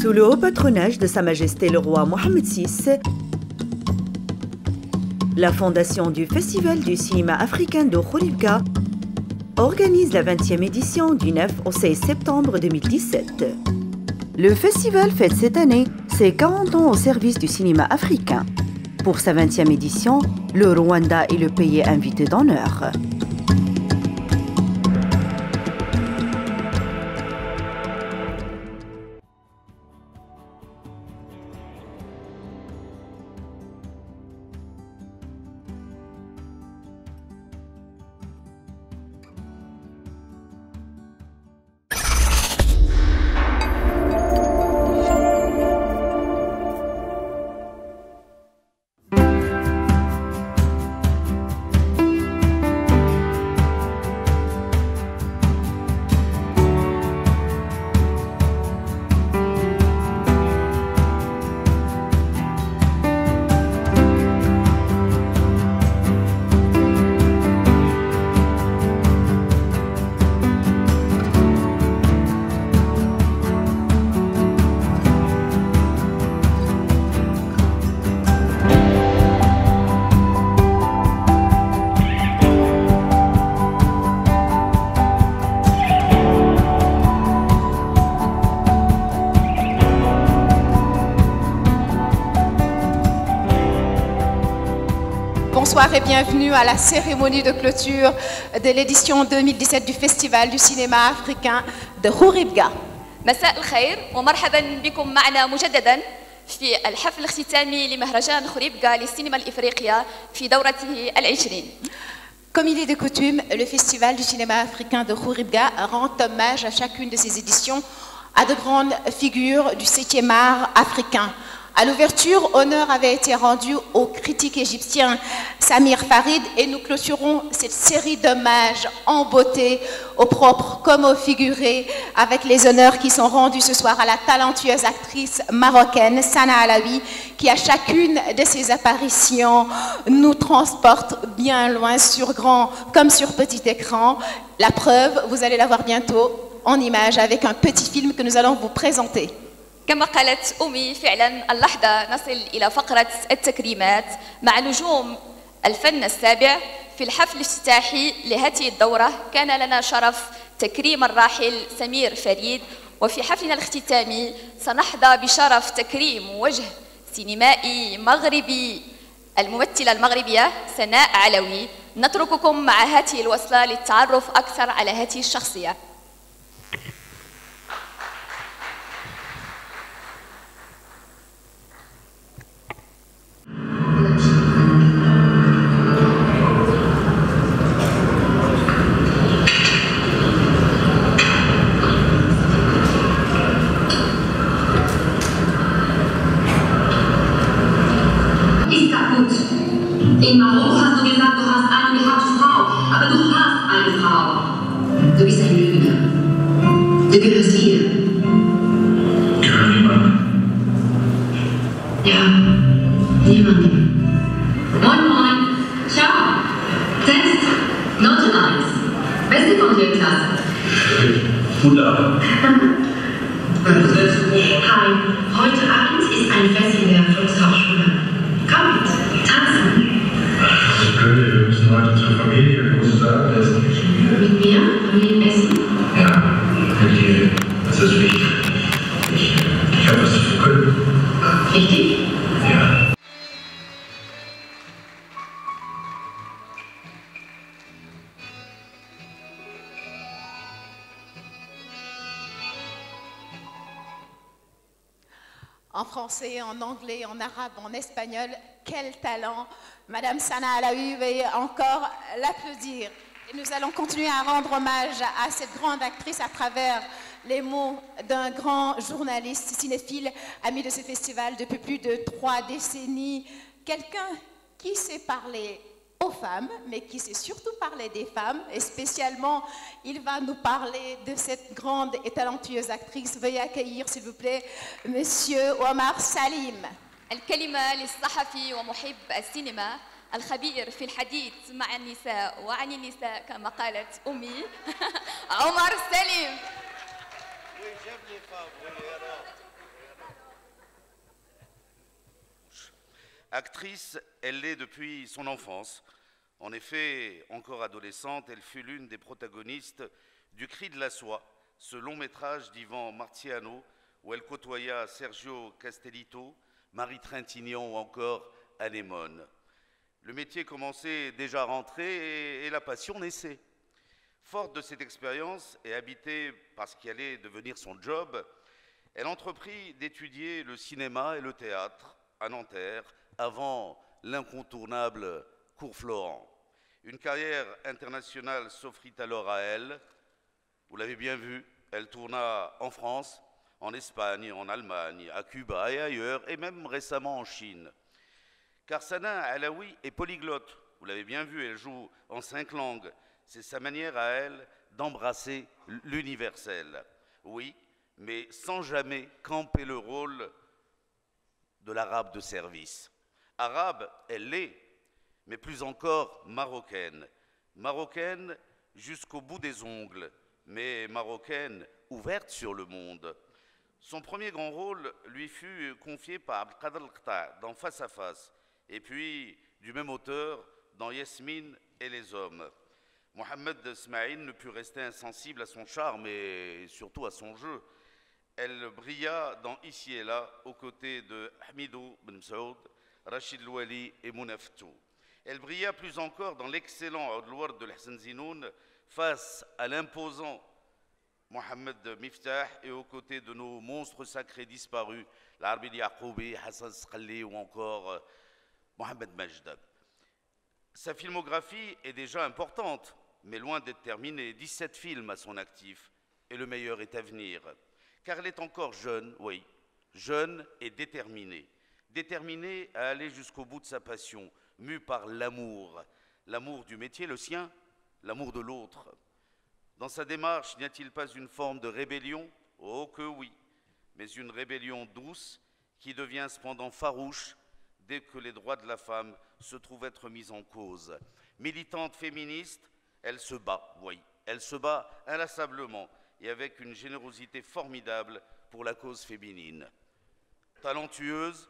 Sous le haut patronage de Sa Majesté le roi Mohammed VI, la fondation du Festival du cinéma africain de Khouribga organise la 20e édition du 9 au 16 septembre 2017. Le festival fête cette année ses 40 ans au service du cinéma africain. Pour sa 20e édition, le Rwanda est le pays invité d'honneur. Bonsoir et bienvenue à la cérémonie de clôture de l'édition 2017 du Festival du cinéma africain de Khouribga. مساء الخير ومرحبا بكم معنا مجددا في الحفل الاختتامي لمهرجان خوريبغا للسينما الإفريقية في دورته العشرين. Comme il est de coutume, le Festival du cinéma africain de Khouribga rend hommage à chacune de ses éditions à de grandes figures du 7e art africain. À l'ouverture, honneur avait été rendu au critique égyptien Samir Farid et nous clôturons cette série d'hommages en beauté, au propre comme au figuré, avec les honneurs qui sont rendus ce soir à la talentueuse actrice marocaine Sana Alaoui, qui à chacune de ses apparitions nous transporte bien loin sur grand comme sur petit écran. La preuve, vous allez la voir bientôt en images avec un petit film que nous allons vous présenter. كما قالت أمي فعلا اللحظة نصل إلى فقرة التكريمات مع نجوم الفن السابع. في الحفل الافتتاحي لهذه الدورة كان لنا شرف تكريم الراحل سمير فريد، وفي حفلنا الاختتامي سنحظى بشرف تكريم وجه سينمائي مغربي الممثلة المغربية سناء علوي. نترككم مع هذه الوصلة للتعرف أكثر على هذه الشخصية. In Marokko hast du gesagt, du hast eine behaarte Frau, aber du hast eine Frau. Du bist ein Lügner. Du gehörst ihr. Gehört niemandem? Ja, niemandem. Moin Moin, ciao. Test, Note 1. Beste von der Klasse. Wunderbar. Hi, heute Abend ist ein Fest in der Volkshochschule. Komm mit, tanzen. Ich könnte, wir müssen heute zur Familie großes Abendessen. Mit mir? Familienessen? Ja, mit dir. Das ist wichtig. Ich habe was zu verkünden. Richtig? Ja. En français, en anglais, en arabe, en espagnol, quel talent! Madame Sana Alaoui, veuillez encore l'applaudir. Et nous allons continuer à rendre hommage à cette grande actrice à travers les mots d'un grand journaliste cinéphile, ami de ce festival depuis plus de 3 décennies. Quelqu'un qui sait parler aux femmes, mais qui sait surtout parler des femmes. Et spécialement, il va nous parler de cette grande et talentueuse actrice. Veuillez accueillir, s'il vous plaît, Monsieur Omar Salim. الكلمة للصحفي ومحب السينما الخبير في الحديث مع النساء وعن النساء كما قالت أمي عمر سليم. Actrice, elle l'est depuis son enfance. En effet, encore adolescente, elle fut l'une des protagonistes du Cri de la Soie, ce long métrage d'Ivan Marciano, où elle côtoya Sergio Castellitto, Marie Trintignant ou encore Anémone. Le métier commençait déjà à rentrer et la passion naissait. Forte de cette expérience et habitée par ce qui allait devenir son job, elle entreprit d'étudier le cinéma et le théâtre à Nanterre avant l'incontournable Cours Florent. Une carrière internationale s'offrit alors à elle. Vous l'avez bien vu, elle tourna en France, en Espagne, en Allemagne, à Cuba et ailleurs, et même récemment en Chine. Car Sana Alaoui est polyglotte. Vous l'avez bien vu, elle joue en 5 langues. C'est sa manière à elle d'embrasser l'universel. Oui, mais sans jamais camper le rôle de l'arabe de service. Arabe, elle l'est, mais plus encore marocaine. Marocaine jusqu'au bout des ongles, mais marocaine ouverte sur le monde. Son premier grand rôle lui fut confié par Abdelkader El-Khta dans Face à Face, et puis du même auteur dans Yasmine et les hommes. Mohamed Smaïn ne put rester insensible à son charme et surtout à son jeu. Elle brilla dans Ici et là aux côtés de Hamidou Ben Saoud, Rachid Louali et Mounaftou. Elle brilla plus encore dans l'excellent Aoudlouard de Hassan Zinoun face à l'imposant Mohamed Miftah et aux côtés de nos monstres sacrés disparus, l'Arbil Yaqoubi, Hassan Sqalli ou encore Mohamed Majd. Sa filmographie est déjà importante, mais loin d'être terminée. 17 films à son actif, et le meilleur est à venir. Car elle est encore jeune, oui, jeune et déterminée. Déterminée à aller jusqu'au bout de sa passion, mue par l'amour. L'amour du métier, le sien, l'amour de l'autre. Dans sa démarche, n'y a-t-il pas une forme de rébellion? Oh que oui, mais une rébellion douce qui devient cependant farouche dès que les droits de la femme se trouvent être mis en cause. Militante féministe, elle se bat, oui, elle se bat inlassablement et avec une générosité formidable pour la cause féminine. Talentueuse,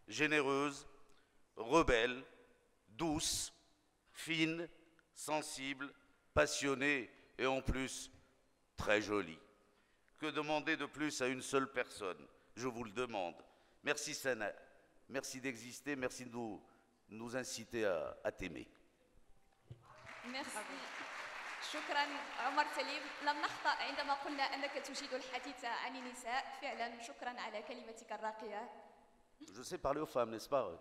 généreuse, rebelle, douce, fine, sensible, passionnée et en plus très jolie. Que demander de plus à une seule personne? Je vous le demande. Merci Sana, merci d'exister, merci de nous inciter à t'aimer. Merci. شكرا عمر سليم. لم نخطأ عندما قلنا أنك تجيد الحديث عن النساء. فعلا شكرا على كلمتك الراقية. Je sais parler aux femmes, n'est-ce pas?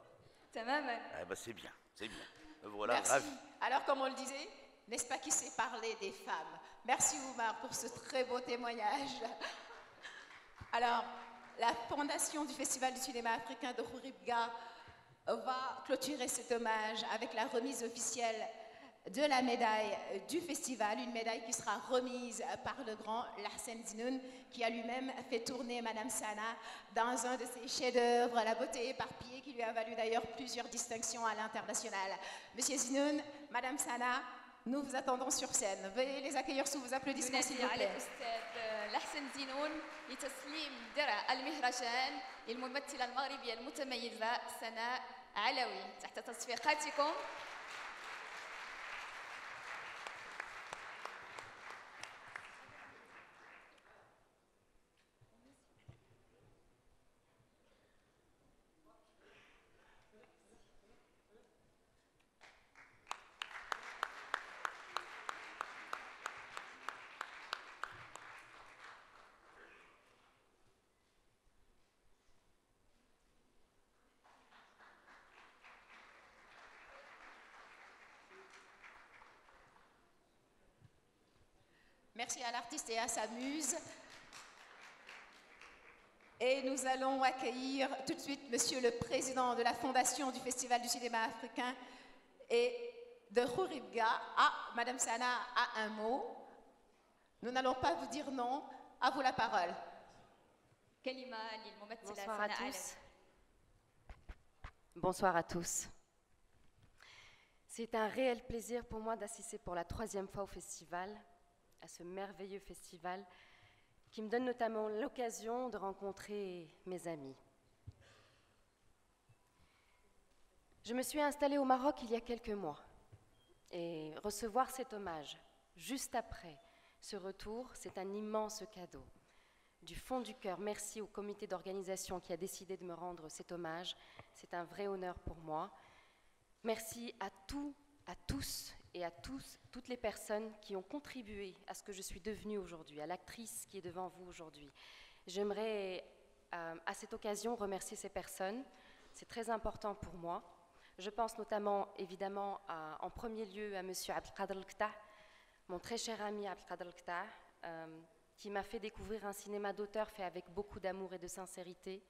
تماما. Eh ben, c'est bien, c'est bien. Voilà, Merci. ravi. Alors, comme on le disait, n'est-ce pas qui sait parler des femmes? Merci Oumar pour ce très beau témoignage. Alors, la fondation du Festival du cinéma africain de Khouribga va clôturer cet hommage avec la remise officielle de la médaille du festival, une médaille qui sera remise par le grand Larsen Zinoun, qui a lui-même fait tourner Madame Sana dans un de ses chefs-d'œuvre, La beauté éparpillée, qui lui a valu d'ailleurs plusieurs distinctions à l'international. Monsieur Zinoun, Madame Sana, nous vous attendons sur scène. Veuillez les accueillir sous vos applaudissements, s'il vous plaît. لحسن زينون لتسليم درع المهرجان للممثلة المغربية المتميزة سناء علوي تحت تصفيقاتكم. Merci à l'artiste et à sa muse. Et nous allons accueillir tout de suite Monsieur le Président de la Fondation du Festival du cinéma africain et de Khouribga. Ah, Madame Sana a un mot. Nous n'allons pas vous dire non. À vous la parole. Bonsoir à tous. Bonsoir à tous. C'est un réel plaisir pour moi d'assister pour la 3e fois au festival, à ce merveilleux festival qui me donne notamment l'occasion de rencontrer mes amis. Je me suis installée au Maroc il y a quelques mois et recevoir cet hommage juste après ce retour, c'est un immense cadeau. Du fond du cœur, merci au comité d'organisation qui a décidé de me rendre cet hommage. C'est un vrai honneur pour moi. Merci à tous et à toutes les personnes qui ont contribué à ce que je suis devenue aujourd'hui, à l'actrice qui est devant vous aujourd'hui. J'aimerais à cette occasion remercier ces personnes. C'est très important pour moi. Je pense notamment, évidemment, en premier lieu à M. Abdelkader El-Ktah, mon très cher ami Abdelkader El-Ktah, qui m'a fait découvrir un cinéma d'auteur fait avec beaucoup d'amour et de sincérité.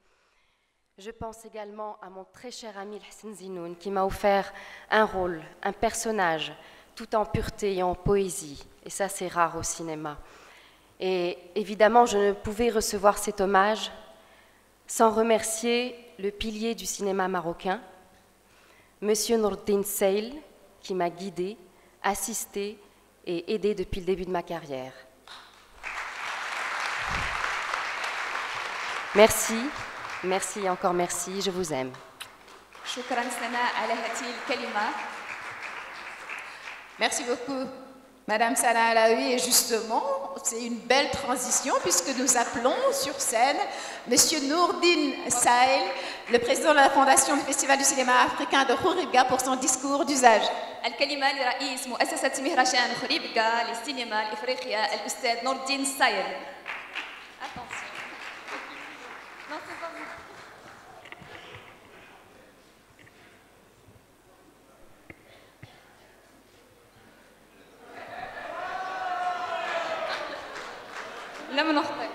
Je pense également à mon très cher ami Hassan Zinoun, qui m'a offert un rôle, un personnage, tout en pureté et en poésie. Et ça, c'est rare au cinéma. Et évidemment, je ne pouvais recevoir cet hommage sans remercier le pilier du cinéma marocain, Monsieur Nourdine Seil, qui m'a guidée, assistée et aidée depuis le début de ma carrière. Merci, merci et encore merci, je vous aime. Merci beaucoup, Madame Sana Alaoui. Et justement, c'est une belle transition puisque nous appelons sur scène Monsieur Nourdine Seil, le président de la fondation du Festival du cinéma africain de Khouribga, pour son discours d'usage. الكلمة لرئيس مؤسسة مهرجان خوريبكا للسينما الإفريقية الأستاذ نور الدين سايل. لم نخطئ.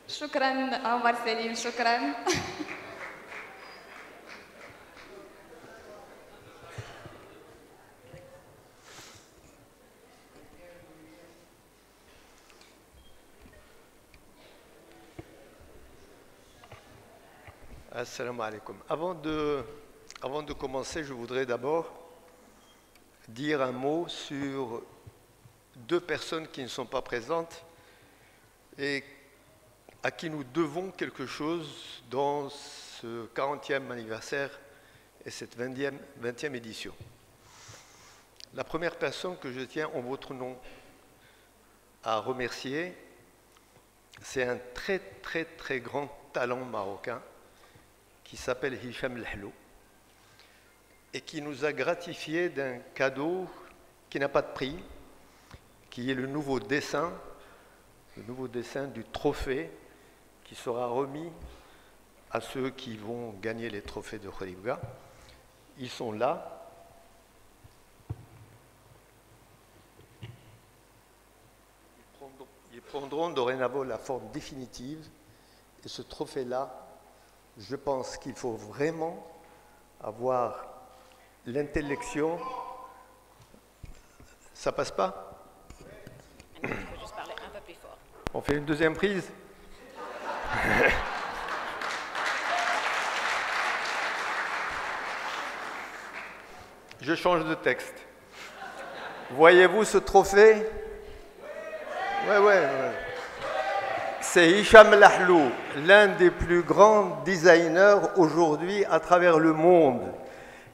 شكرا عمر سليم، شكرا. Assalamu alaikum. Avant de commencer, je voudrais d'abord dire un mot sur deux personnes qui ne sont pas présentes et à qui nous devons quelque chose dans ce 40e anniversaire et cette 20e édition. La première personne que je tiens en votre nom à remercier, c'est un très très très grand talent marocain qui s'appelle Hicham Lahlou et qui nous a gratifié d'un cadeau qui n'a pas de prix, qui est le nouveau dessin du trophée qui sera remis à ceux qui vont gagner les trophées de Khouribga. Ils sont là. Ils prendront dorénavant la forme définitive et ce trophée-là, je pense qu'il faut vraiment avoir l'intellection. Ça passe pas? Il faut juste parler un peu plus fort. On fait une deuxième prise? Je change de texte. Voyez-vous ce trophée? Ouais. C'est Hicham Lahlou, l'un des plus grands designers aujourd'hui à travers le monde,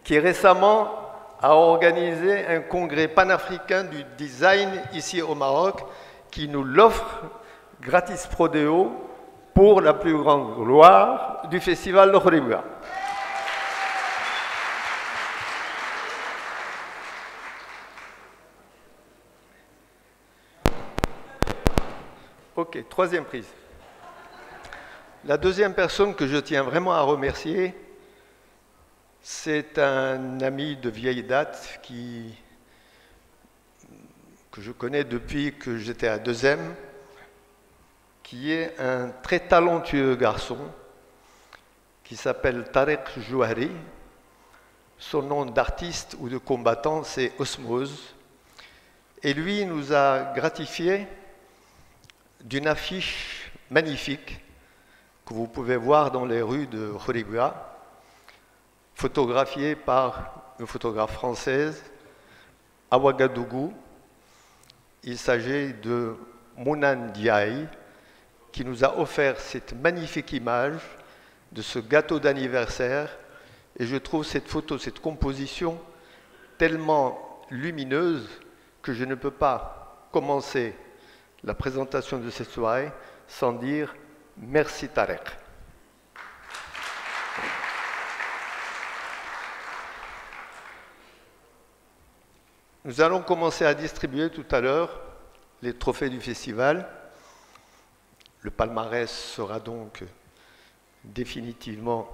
qui récemment a organisé un congrès panafricain du design ici au Maroc, qui nous l'offre gratis prodeo pour la plus grande gloire du festival de Khouribga. Ok, troisième prise. La deuxième personne que je tiens vraiment à remercier, c'est un ami de vieille date que je connais depuis que j'étais à 2e, qui est un très talentueux garçon qui s'appelle Tariq Jouhari. Son nom d'artiste ou de combattant, c'est Osmose. Et lui nous a gratifié d'une affiche magnifique que vous pouvez voir dans les rues de Khouribga, photographié par une photographe française à Ouagadougou. Il s'agit de Mounan Diaye, qui nous a offert cette magnifique image de ce gâteau d'anniversaire. Et je trouve cette photo, cette composition tellement lumineuse que je ne peux pas commencer la présentation de cette soirée sans dire merci Tarek. Nous allons commencer à distribuer tout à l'heure les trophées du festival. Le palmarès sera donc définitivement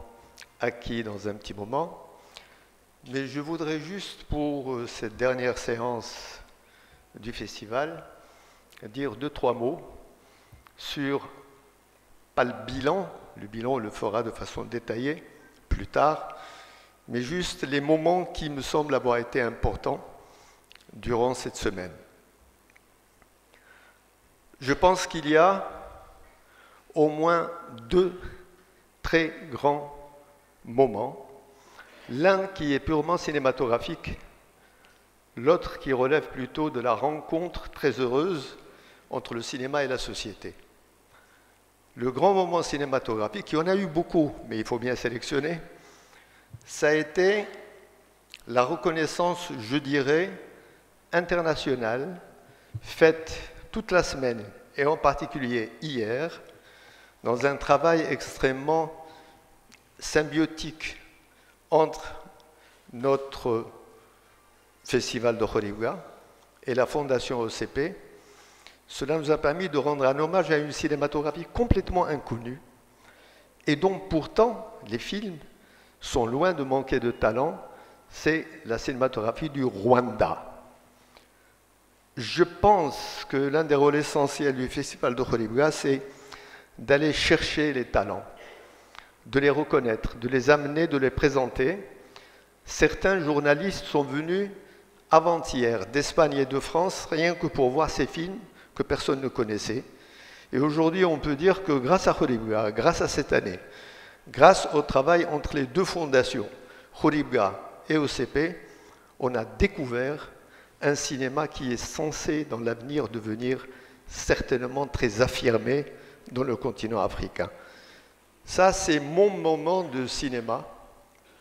acquis dans un petit moment. Mais je voudrais juste, pour cette dernière séance du festival, dire 2-3 mots sur, pas le bilan on le fera de façon détaillée plus tard, mais juste les moments qui me semblent avoir été importants durant cette semaine. Je pense qu'il y a au moins 2 très grands moments. L'un qui est purement cinématographique, l'autre qui relève plutôt de la rencontre très heureuse entre le cinéma et la société. Le grand moment cinématographique, il y en a eu beaucoup, mais il faut bien sélectionner, ça a été la reconnaissance, je dirais, internationale, faite toute la semaine, et en particulier hier, dans un travail extrêmement symbiotique entre notre festival de Khoribga et la fondation OCP. Cela nous a permis de rendre un hommage à une cinématographie complètement inconnue et dont pourtant les films sont loin de manquer de talent. C'est la cinématographie du Rwanda. Je pense que l'un des rôles essentiels du festival de Khoribga, c'est d'aller chercher les talents, de les reconnaître, de les amener, de les présenter. Certains journalistes sont venus avant-hier d'Espagne et de France rien que pour voir ces films que personne ne connaissait. Et aujourd'hui, on peut dire que grâce à Khoribga, grâce à cette année, grâce au travail entre les 2 fondations, Khoribga et OCP, on a découvert un cinéma qui est censé, dans l'avenir, devenir certainement très affirmé dans le continent africain. Ça, c'est mon moment de cinéma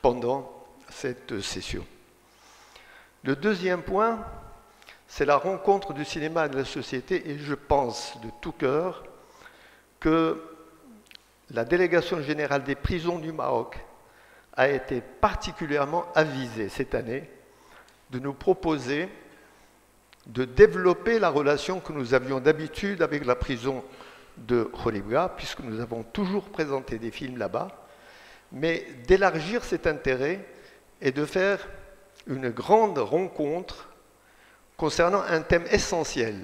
pendant cette session. Le deuxième point, c'est la rencontre du cinéma et de la société, et je pense de tout cœur que la délégation générale des prisons du Maroc a été particulièrement avisée cette année de nous proposer de développer la relation que nous avions d'habitude avec la prison de Khoribga, puisque nous avons toujours présenté des films là-bas, mais d'élargir cet intérêt et de faire une grande rencontre concernant un thème essentiel,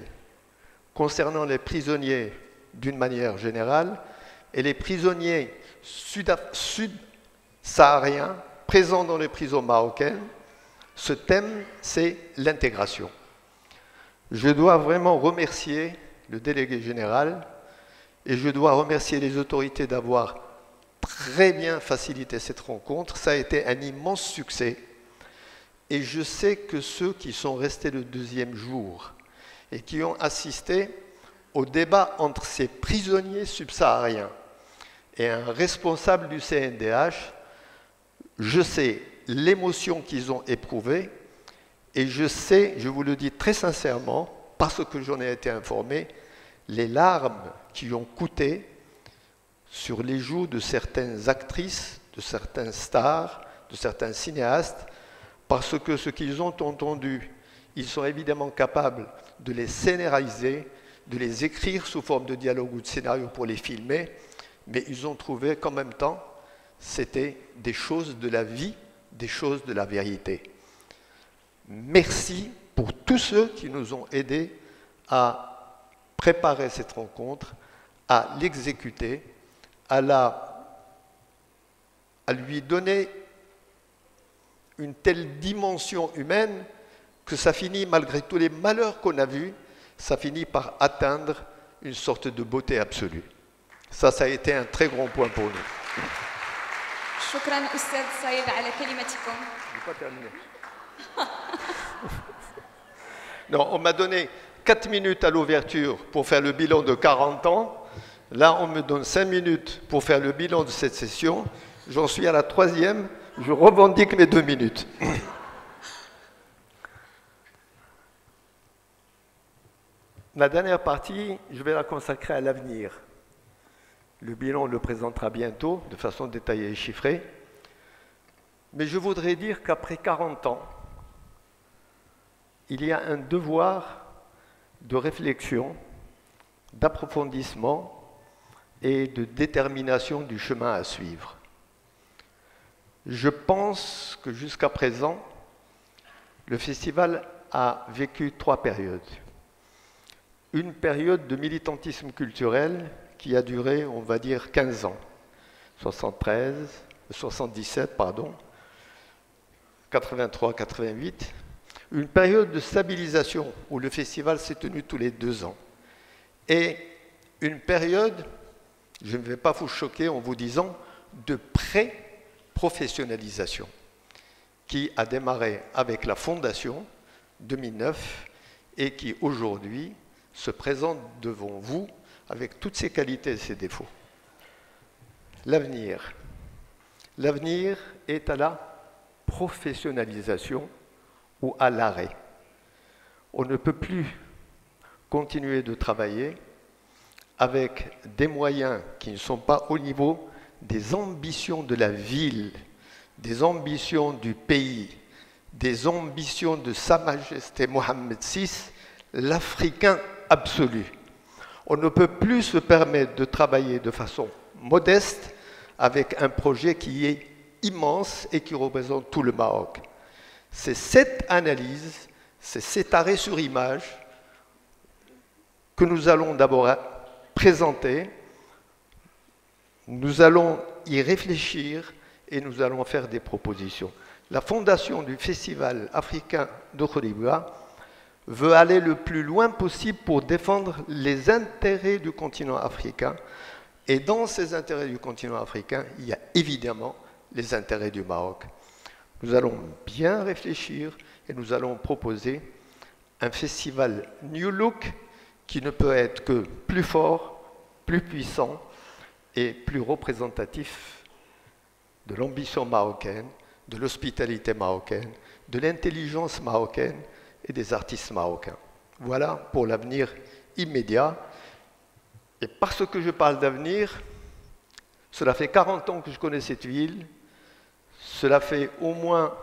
concernant les prisonniers d'une manière générale et les prisonniers sud-sahariens présents dans les prisons marocaines. Ce thème, c'est l'intégration. Je dois vraiment remercier le délégué général et je dois remercier les autorités d'avoir très bien facilité cette rencontre. Ça a été un immense succès. Et je sais que ceux qui sont restés le 2e jour et qui ont assisté au débat entre ces prisonniers subsahariens et un responsable du CNDH, je sais l'émotion qu'ils ont éprouvée et je sais, je vous le dis très sincèrement, parce que j'en ai été informé, les larmes qui ont coûté sur les joues de certaines actrices, de certains stars, de certains cinéastes, parce que ce qu'ils ont entendu, ils sont évidemment capables de les scénariser, de les écrire sous forme de dialogue ou de scénario pour les filmer, mais ils ont trouvé qu'en même temps, c'était des choses de la vie, des choses de la vérité. Merci pour tous ceux qui nous ont aidés à préparer cette rencontre, à l'exécuter, à lui donner une telle dimension humaine que ça finit, malgré tous les malheurs qu'on a vus, ça finit par atteindre une sorte de beauté absolue. Ça a été un très grand point pour nous. شكرا أستاذ صايغ على كلمتكم. Pas terminé. Non, on m'a donné 4 minutes à l'ouverture pour faire le bilan de 40 ans. Là, on me donne 5 minutes pour faire le bilan de cette session. J'en suis à la 3e. Je revendique mes 2 minutes. La dernière partie, je vais la consacrer à l'avenir. Le bilan, on le présentera bientôt, de façon détaillée et chiffrée. Mais je voudrais dire qu'après 40 ans, il y a un devoir de réflexion, d'approfondissement et de détermination du chemin à suivre. Je pense que jusqu'à présent, le festival a vécu 3 périodes. Une période de militantisme culturel qui a duré, on va dire, 15 ans. 77, pardon, 83, 88. Une période de stabilisation où le festival s'est tenu tous les 2 ans. Et une période, je ne vais pas vous choquer en vous disant, de pré-professionnalisation qui a démarré avec la Fondation 2009 et qui aujourd'hui se présente devant vous avec toutes ses qualités et ses défauts. L'avenir. L'avenir est à la professionnalisation ou à l'arrêt. On ne peut plus continuer de travailler avec des moyens qui ne sont pas au niveau des ambitions de la ville, des ambitions du pays, des ambitions de Sa Majesté Mohammed VI, l'Africain absolu. On ne peut plus se permettre de travailler de façon modeste avec un projet qui est immense et qui représente tout le Maroc. C'est cette analyse, c'est cet arrêt sur image que nous allons d'abord présenter, nous allons y réfléchir et nous allons faire des propositions. La fondation du Festival africain de Khouribga veut aller le plus loin possible pour défendre les intérêts du continent africain. Et dans ces intérêts du continent africain, il y a évidemment les intérêts du Maroc. Nous allons bien réfléchir et nous allons proposer un festival New Look qui ne peut être que plus fort, plus puissant et plus représentatif de l'ambition marocaine, de l'hospitalité marocaine, de l'intelligence marocaine et des artistes marocains. Voilà pour l'avenir immédiat. Et parce que je parle d'avenir, cela fait 40 ans que je connais cette ville, cela fait au moins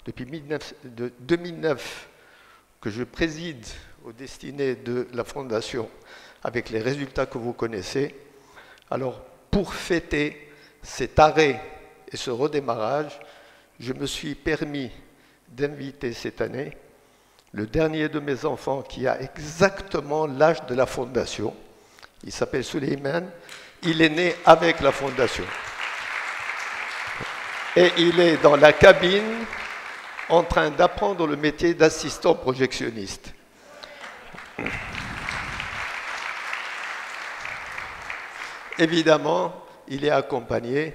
depuis 2009 que je préside aux destinées de la Fondation avec les résultats que vous connaissez. Alors, pour fêter cet arrêt et ce redémarrage, je me suis permis d'inviter cette année le dernier de mes enfants qui a exactement l'âge de la Fondation. Il s'appelle Suleiman. Il est né avec la Fondation. Et il est dans la cabine en train d'apprendre le métier d'assistant projectionniste. Évidemment, il est accompagné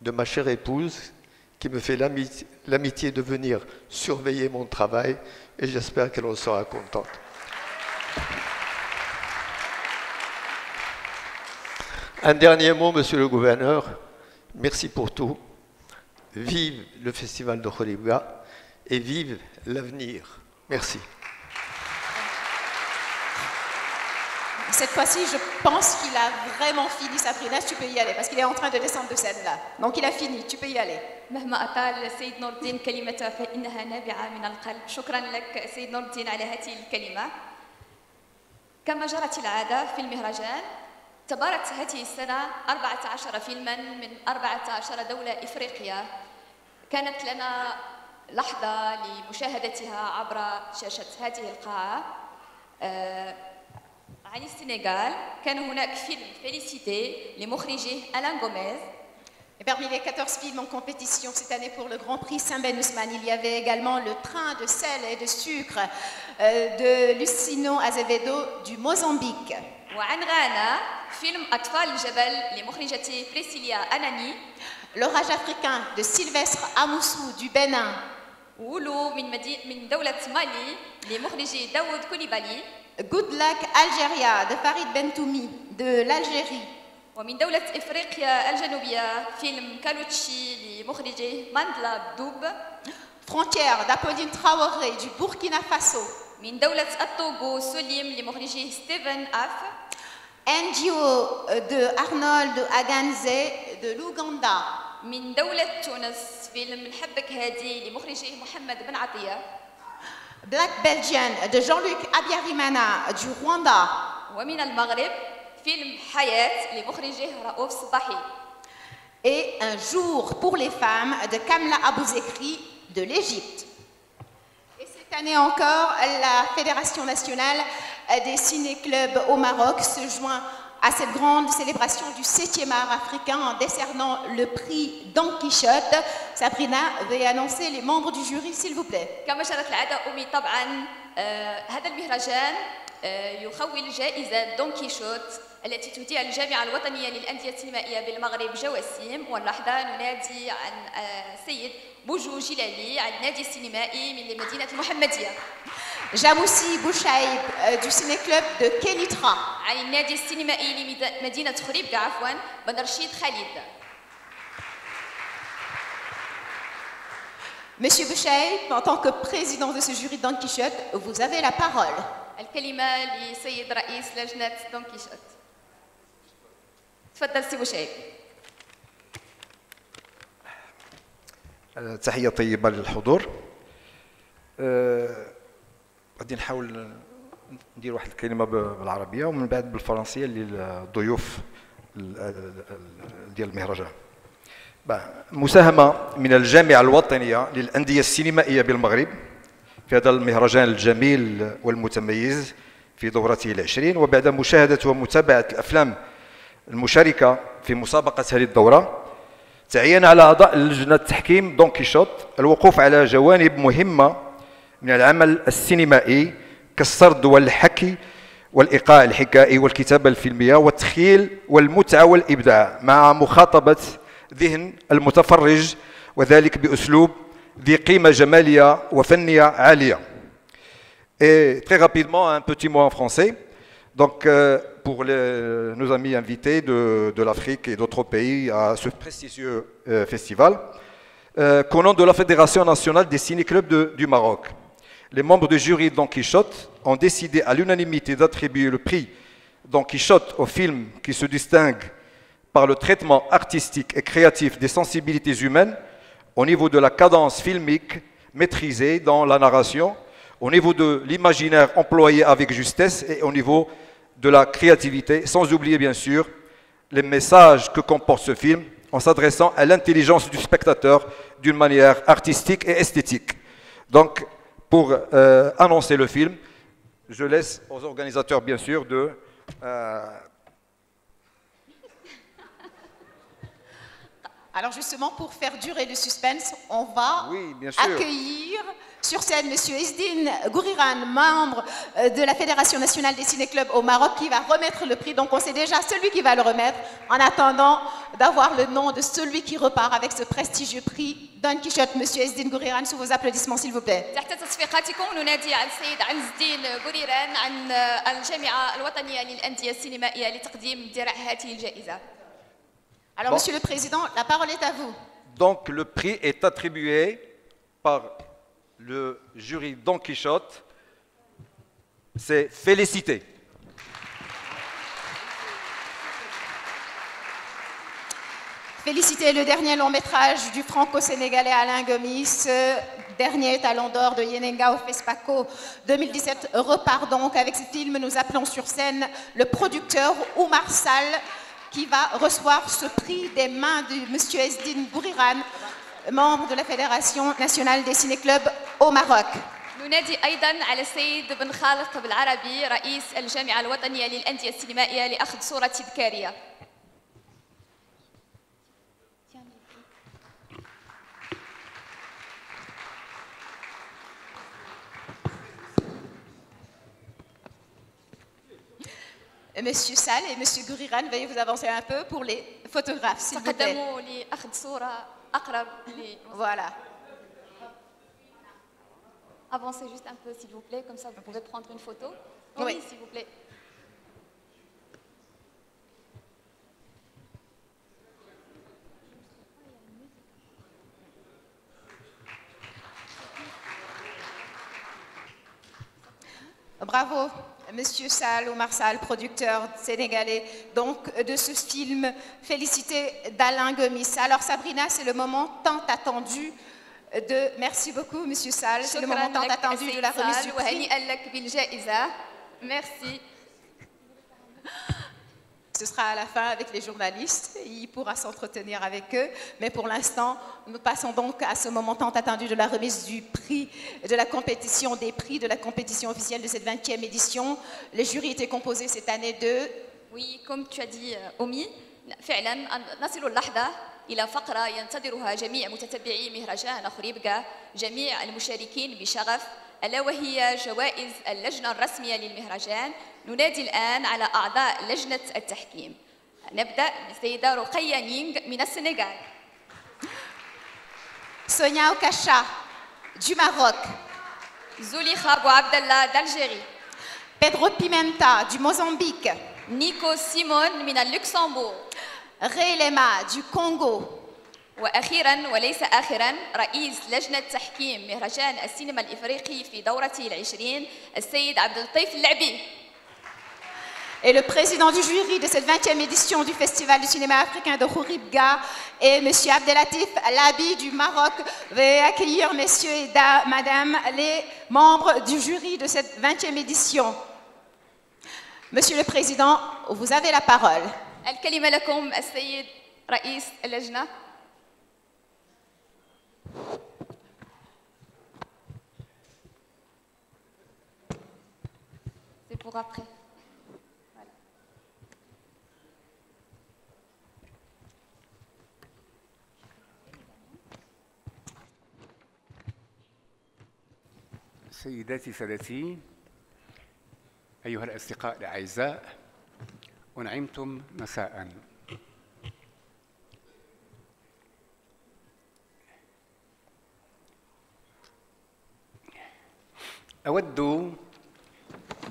de ma chère épouse qui me fait l'amitié de venir surveiller mon travail et j'espère qu'elle en sera contente. Un dernier mot, monsieur le gouverneur. Merci pour tout. Vive le festival de Khouribga et vive l'avenir. Merci. Cette fois-ci, je pense qu'il a vraiment fini. Sabrina, tu peux y aller parce qu'il est en train de descendre de scène là. Donc il a fini, tu peux y aller. مهما أطال السيد نور الدين كلمته فإنها نابعة من القلب. شكرا لك سيد نور الدين على هذه الكلمة. كما جرت العادة في المهرجان تبارت هذه السنة 14 فيلما من 14 دولة إفريقية. كانت لنا لحظة لمشاهدتها عبر شاشة هذه القاعة. عن السنغال كان هناك فيلم فيليسيتي لمخرجه ألان غوميز. Et parmi les 14 films en compétition cette année pour le Grand Prix Saint-Ben Ousmane, il y avait également Le Train de sel et de sucre de Lucino Azevedo du Mozambique. وعن غانا فيلم أطفال الجبل لمخرجة بريسيليا أناني. L'orage africain de Sylvestre Amoussou du Bénin. وولو من دولة مالي لمخرجي داوود كوليبالي. Good Luck Algeria de Farid Bentoumi de l'Algérie. ومن دولة إفريقيا الجنوبية فيلم كالوتشي لمخرجي ماندلا بدوب. Frontière d'Apolline Traoré du Burkina Faso. من دولة الطوغو سليم لمخرجي ستيفن أف. NGO de Arnold Aganze de l'Ouganda. من دولة تونس فيلم نحبك هادي لمخرجي محمد بن عطية. Black Belgian de Jean-Luc Abiyarimana du Rwanda. ومن المغرب فيلم حياة لمخرجه رؤوف صباحي. Et Un jour pour les femmes de Kamla Abouzekri de l'Égypte. Et cette année encore, la Fédération nationale des ciné-clubs au Maroc se joint à cette grande célébration du 7e art africain en décernant le prix Don Quichotte. Sabrina, veuillez annoncer les membres du jury, s'il vous plaît. كما جرت العادة أمي طبعا هذا المهرجان يخول جائزة دون كيشوت التي تهديها الجامعة الوطنية للأندية السينمائية بالمغرب جواسيم. واللحظة ننادي عن السيد بوجو جلالي عن النادي السينمائي من المدينة المحمدية. Jamoussi Bouchaïb du ciné-club de Kenitra. عن النادي السينمائي لمدينة خريبكا عفوا بن رشيد خالد. Monsieur Bouchaïb, en tant que président de ce jury Don Quichotte, vous avez la parole. الكلمة لسيد رئيس لجنة دون كيشوت. تفضل سي بوشايب. تحية طيبة للحضور. غادي نحاول ندير واحد الكلمة بالعربية ومن بعد بالفرنسية للضيوف ديال المهرجان. مساهمة من الجامعة الوطنية للأندية السينمائية بالمغرب في هذا المهرجان الجميل والمتميز في دورته العشرين، وبعد مشاهدة ومتابعة الأفلام المشاركة في مسابقة هذه الدورة، تعين على أعضاء لجنة تحكيم دون كيشوت الوقوف على جوانب مهمة من العمل السينمائي كالسرد والحكي والإيقاع الحكائي والكتابة الفيلمية والتخيل والمتعة والإبداع مع مخاطبة ذهن المتفرج، وذلك بأسلوب ذي قيمة جمالية وفنية عالية. Et très rapidement, un petit mot en français. Donc, pour nos amis invités de l'Afrique et d'autres pays à ce prestigieux festival, qu'au nom de la Fédération nationale des ciné-clubs du Maroc, les membres du jury Don Quichotte ont décidé à l'unanimité d'attribuer le prix Don Quichotte aux films qui se distinguent par le traitement artistique et créatif des sensibilités humaines, au niveau de la cadence filmique maîtrisée dans la narration, au niveau de l'imaginaire employé avec justesse et au niveau de la créativité, sans oublier bien sûr les messages que comporte ce film en s'adressant à l'intelligence du spectateur d'une manière artistique et esthétique. Donc, pour annoncer le film, je laisse aux organisateurs bien sûr de... Alors justement, pour faire durer le suspense, on va accueillir sur scène M. Izdine Gouriran, membre de la Fédération nationale des ciné-clubs au Maroc, qui va remettre le prix. Donc on sait déjà celui qui va le remettre, en attendant d'avoir le nom de celui qui repart avec ce prestigieux prix Don Quichotte. M. Izdine Gouriran, sous vos applaudissements s'il vous plaît. تحت تصفيقاتكم ننادي على السيد عز الدين غوريران عن الجامعة الوطنية للأندية السينمائية لتقديم درع هذه الجائزة. Alors, Monsieur le Président, la parole est à vous. Donc, le prix est attribué par le jury Don Quichotte. C'est félicité. Féliciter le dernier long métrage du franco-sénégalais Alain Gomis, dernier talon d'or de Yenenga au FESPACO 2017, repart donc avec ce film. Nous appelons sur scène le producteur Oumar Sall, qui va recevoir ce prix des mains de M. Izdine Gouriran, membre de la Fédération nationale des ciné-clubs au Maroc. ننادي أيضا على السيد بن خالق بالعربي رئيس الجامعة الوطنية للأندية السينمائية لأخذ صورة تذكارية. Monsieur Sall et Monsieur Guriran, veuillez vous avancer un peu pour les photographes, s'il vous plaît. Voilà. Avancez juste un peu, s'il vous plaît, comme ça vous pouvez prendre une photo. Oui, s'il vous plaît. Bravo, Monsieur Sall, Omar Sall, producteur sénégalais donc de ce film. Félicité d'Alain Gomis. Alors Sabrina, c'est le moment tant attendu de... Merci beaucoup, Monsieur Sall. C'est le moment tant attendu de la remise du prix. Merci. Ce sera à la fin avec les journalistes. Il pourra s'entretenir avec eux. Mais pour l'instant, nous passons donc à ce moment tant attendu de la remise du prix de la compétition, des prix de la compétition officielle de cette 20e édition. Le jury était composé cette année de... Oui, comme tu as dit, Omi, فعلا نصل اللحظة إلى فقرة ينتظرها جميع متتبعي مهرجان خريبكا، جميع المشاركين بشغف، ألا وهي جوائز اللجنة الرسمية للمهرجان. ننادي الآن على أعضاء لجنة التحكيم. نبدأ بالسيدة رقية نينغ من السنغال. Sonia Okacha du Maroc. زوليخا بوعبدالله d'Algérie. Pedro Pimenta du Mozambique. نيكو سيمون من اللوكسمبورغ. Ray Lema du Congo. وأخيراً وليس آخراً رئيس لجنة تحكيم مهرجان السينما الإفريقي في دورته العشرين السيد عبد اللطيف اللعبي. Et le président du jury de cette 20e édition du Festival du cinéma africain de Khouribga est M. Abdelatif Labi du Maroc. Veuillez accueillir messieurs et madame les membres du jury de cette 20e édition. Monsieur le Président, vous avez la parole. الكلمة لكم السيد رئيس اللجنة. C'est pour après. سيداتي سادتي، أيها الأصدقاء الأعزاء، أنعمتم مساءً. أود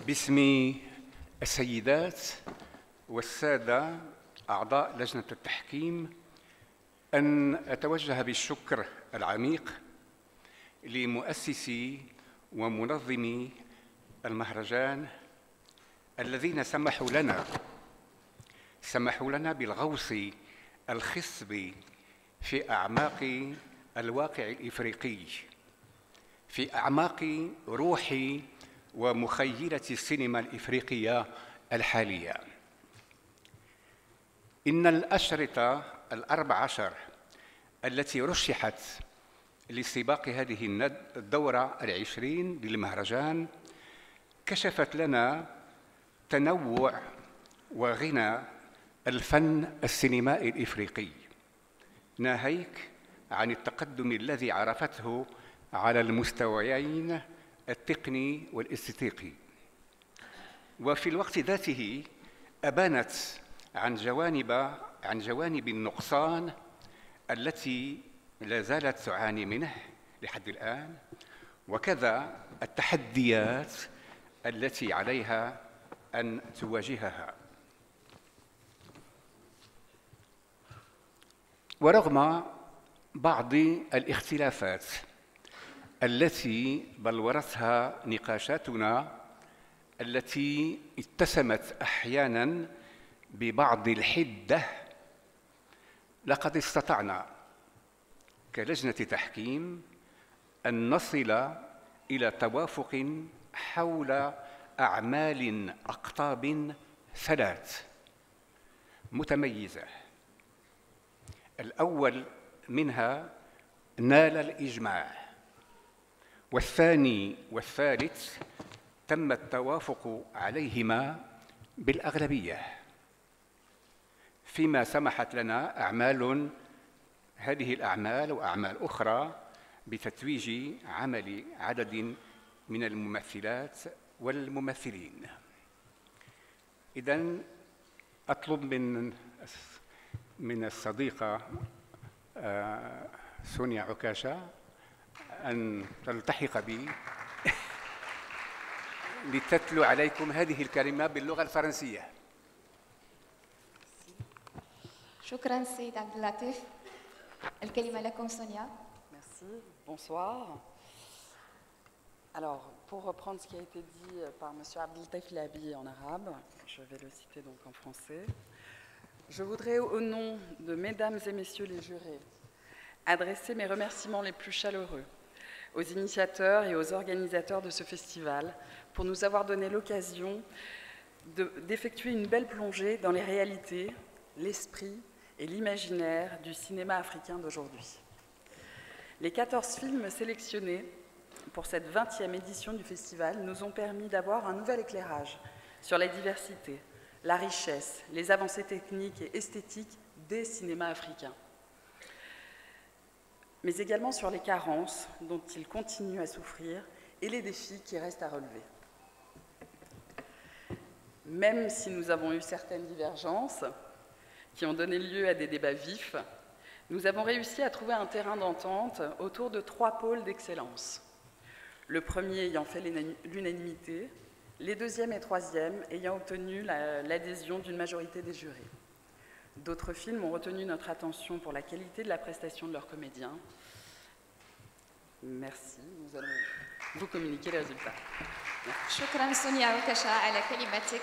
باسم السيدات والسادة أعضاء لجنة التحكيم أن أتوجه بالشكر العميق لمؤسسي ومنظمي المهرجان الذين سمحوا لنا بالغوص الخصب في أعماق الواقع الإفريقي، في أعماق روح ومخيلة السينما الإفريقية الحالية. إن الأشرطة ال14 التي رشحت لسباق هذه الدورة ال20 للمهرجان كشفت لنا تنوع وغنى الفن السينمائي الإفريقي، ناهيك عن التقدم الذي عرفته على المستويين التقني والاستيقي، وفي الوقت ذاته أبانت عن جوانب النقصان التي لا زالت تعاني منه لحد الآن، وكذا التحديات التي عليها أن تواجهها. ورغم بعض الاختلافات التي بلورتها نقاشاتنا التي اتسمت أحياناً ببعض الحدة، لقد استطعنا كلجنة تحكيم أن نصل إلى توافق حول أعمال أقطاب 3 متميزة. الأول منها نال الإجماع، والثاني والثالث تم التوافق عليهما بالأغلبية، فيما سمحت لنا هذه الأعمال وأعمال أخرى بتتويج عمل عدد من الممثلات والممثلين. إذن أطلب من الصديقة سونيا عكاشة أن تلتحق بي لتتلو عليكم هذه الكلمة باللغة الفرنسية. شكرا سيد عبد اللطيف. الكلمة لكم سونيا. Merci, bonsoir. Alors, pour reprendre ce qui a été dit par M. Abdeltaif Labi en arabe, je vais le citer donc en français. Je voudrais, au nom de mesdames et messieurs les jurés, adresser mes remerciements les plus chaleureux aux initiateurs et aux organisateurs de ce festival pour nous avoir donné l'occasion d'effectuer une belle plongée dans les réalités, l'esprit et l'imaginaire du cinéma africain d'aujourd'hui. Les 14 films sélectionnés pour cette 20e édition du festival nous ont permis d'avoir un nouvel éclairage sur la diversité, la richesse, les avancées techniques et esthétiques des cinémas africains, mais également sur les carences dont ils continuent à souffrir et les défis qui restent à relever. Même si nous avons eu certaines divergences qui ont donné lieu à des débats vifs, nous avons réussi à trouver un terrain d'entente autour de 3 pôles d'excellence. Le premier ayant fait l'unanimité, les deuxième et troisième ayant obtenu l'adhésion d'une majorité des jurés. D'autres films ont retenu notre attention pour la qualité de la prestation de leurs comédiens. Merci, nous allons vous communiquer les résultats. شكرا سونيا عكاشة على كلمتك.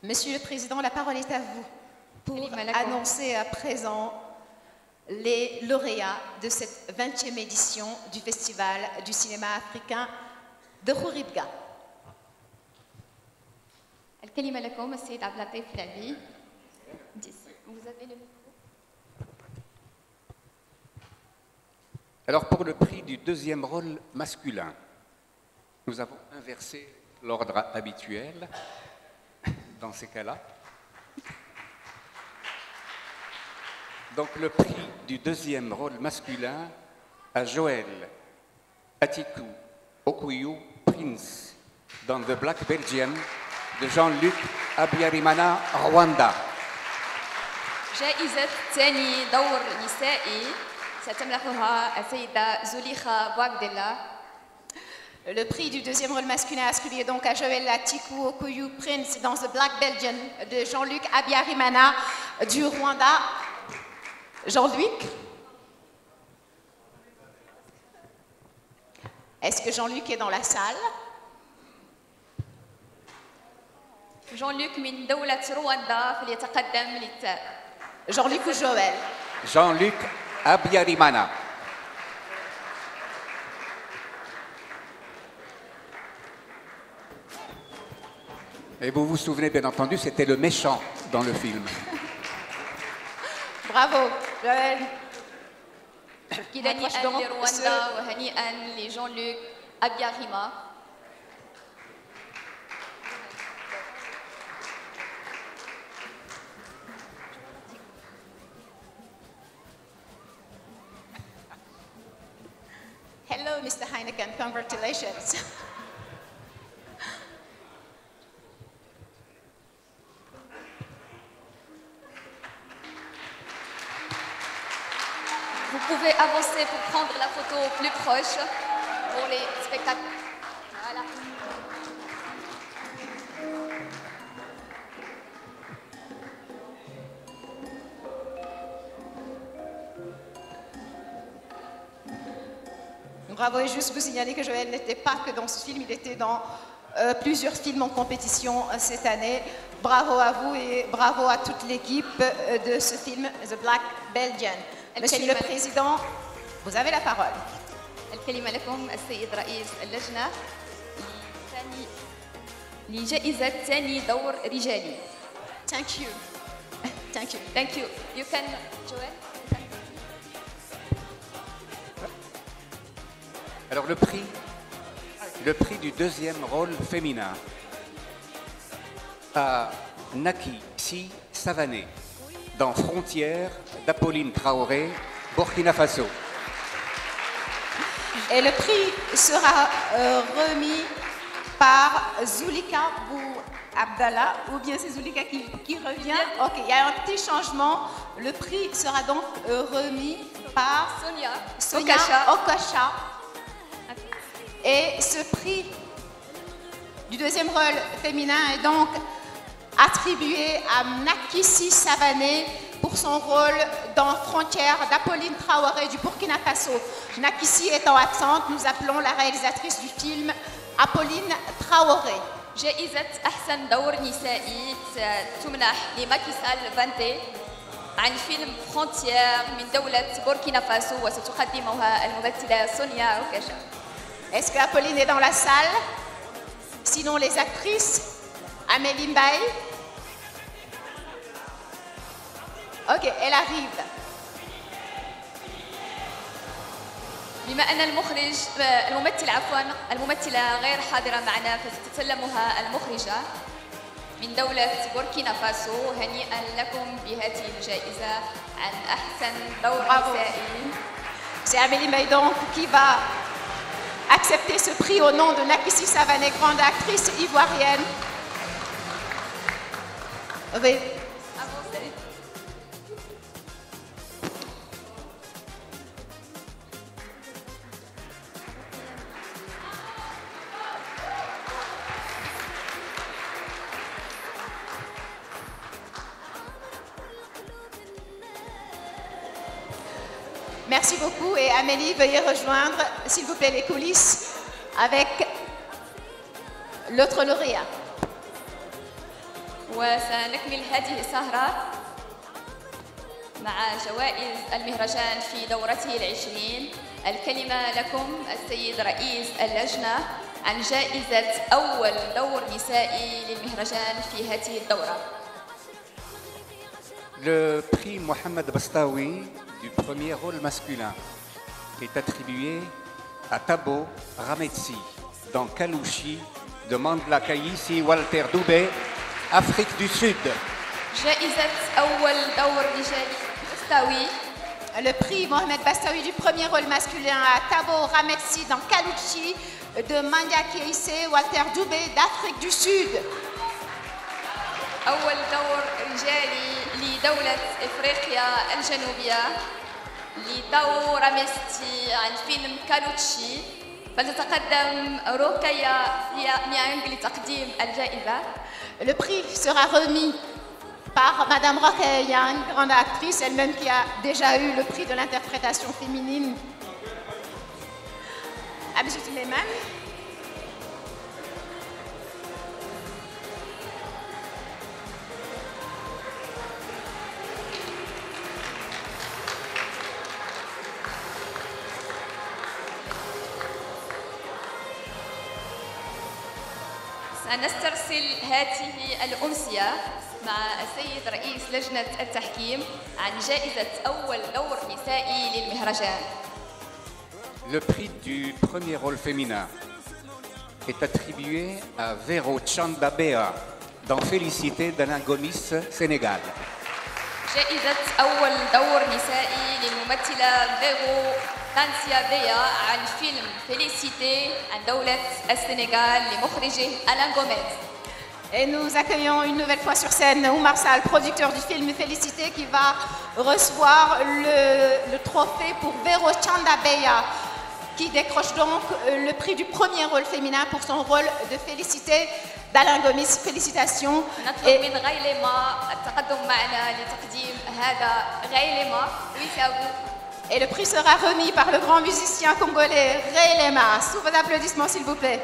Monsieur le Président, la parole est à vous pour annoncer à présent les lauréats de cette 20e édition du Festival du cinéma africain de Khouribga. الكلمة لكم السيد عبد اللطيف لابي. Vous avez le micro. Alors pour le prix du deuxième rôle masculin, nous avons inversé l'ordre habituel dans ces cas-là. Donc le prix du deuxième rôle masculin à Joël Atiku Okuyu Prince dans The Black Belgian de Jean-Luc Abiyarimana, Rwanda. جائزة ثاني دور نسائي ستمنحها السيدة زليخة بوغديلا. Le prix du deuxième rôle masculin attribué donc à Joël Atiku Okuyu Prince dans The Black Belgian de Jean-Luc Abiyarimana du Rwanda. Jean-Luc? Est-ce que Jean-Luc est dans la salle? Jean-Luc من دولة رواندا فليتقدم للتاء. Jean-Luc ou Joël? Jean-Luc Abiyarimana. Et vous vous souvenez bien entendu, c'était le méchant dans le film. Bravo, Joël. هنيئا لرواندا وهنيئا لجون-لوك أبياريما. Hello, Mr. Heineken. Congratulations. Vous pouvez avancer pour prendre la photo plus proche pour les spectateurs. Voilà. Bravo, et juste vous signaler que Joël n'était pas que dans ce film, il était dans plusieurs films en compétition cette année. Bravo à vous et bravo à toute l'équipe de ce film, The Black Belgian. Monsieur le Président, vous avez la parole. الكلمة لكم السيد رئيس اللجنة لجائزة ثاني دور رجالي. Thank you. Thank you. Thank you. You can, Joël. Alors le prix du deuxième rôle féminin à Naki Si Savané dans Frontières d'Apolline Traoré, Burkina Faso. Et le prix sera remis par Zulika Bou Abdallah, ou bien c'est Zulika qui revient. Ok, il y a un petit changement. Le prix sera donc remis par Sonia Okasha. Et ce prix du deuxième rôle féminin est donc attribué à Nakissi Savané pour son rôle dans Frontières d'Apolline Traoré du Burkina Faso. Nakissi étant absente, nous appelons la réalisatrice du film Apolline Traoré. جائزة أحسن دور نسائي تمنح لماكي سال فانتي عن فيلم فرونتيير من دولة بوركينا فاسو وستقدمها الممثلة سونيا أوكاشا. Est-ce que Apolline est dans la salle? Sinon les actrices, Amélie Mbaye. Ok, elle arrive. بما أن الممثلة غير حاضرة معنا فستتسلمها المخرجة من دولة بوركينا فاسو. هنيئا لكم بهذه الجائزة عن أحسن دور نسائي. C'est Amélie Mbaye donc qui va accepter ce prix au nom de Nakissi Savané, grande actrice ivoirienne. Oui. Merci beaucoup et Amélie, veuillez rejoindre, s'il vous plaît, les coulisses avec l'autre lauréat. وسنكمل هذه السهرة مع جوائز المهرجان في دورته العشرين. الكلمة لكم السيد رئيس اللجنة عن جائزة أول دور نسائي للمهرجان في هذه الدورة. Le prix Mohamed Bastaoui du premier rôle masculin est attribué à Thabo Ramessi dans Kalouchi de Mandla Kaïsi Walter Doubé, Afrique du Sud. Le prix Mohamed Bastaoui du premier rôle masculin à Thabo Ramessi dans Kalouchi de Mandla Kaïsi Walter Doubé d'Afrique du Sud. أول دور رجالي لدولة إفريقيا الجنوبية لتاو راميستي عن فيلم كالوتشي. فلتتقدم روكايا نيانغ لتقديم الجائزة. Le prix sera remis par Madame Rokhaya Yang, grande actrice, elle-même qui a déjà eu le prix de l'interprétation féminine. Abdou Suleiman. سنسترسل هذه الأمسية مع السيد رئيس لجنة التحكيم عن جائزة أول دور نسائي للمهرجان. Le prix du premier rôle féminin est attribué à Vero Tchandabea dans Félicité d'Alain Gomis, Sénégal. جائزة أول دور نسائي للممثلة فيغو تانسيا بيا عن فيلم فيليسيتي عن دولة السنغال لمخرجه ألان غوميز. Et nous accueillons une nouvelle fois sur scène Oumar Sall, producteur du film Félicité, qui va recevoir le trophée pour Vero Tchandabeya, qui décroche donc le prix du premier rôle féminin pour son rôle de Félicité d'Alain Gomis. Félicitations. نطلب من غايلما التقدم معنا لتقديم هذا غايلما ويساوي. Et le prix sera remis par le grand musicien congolais Ray Lema. Sous vos applaudissements, s'il vous plaît.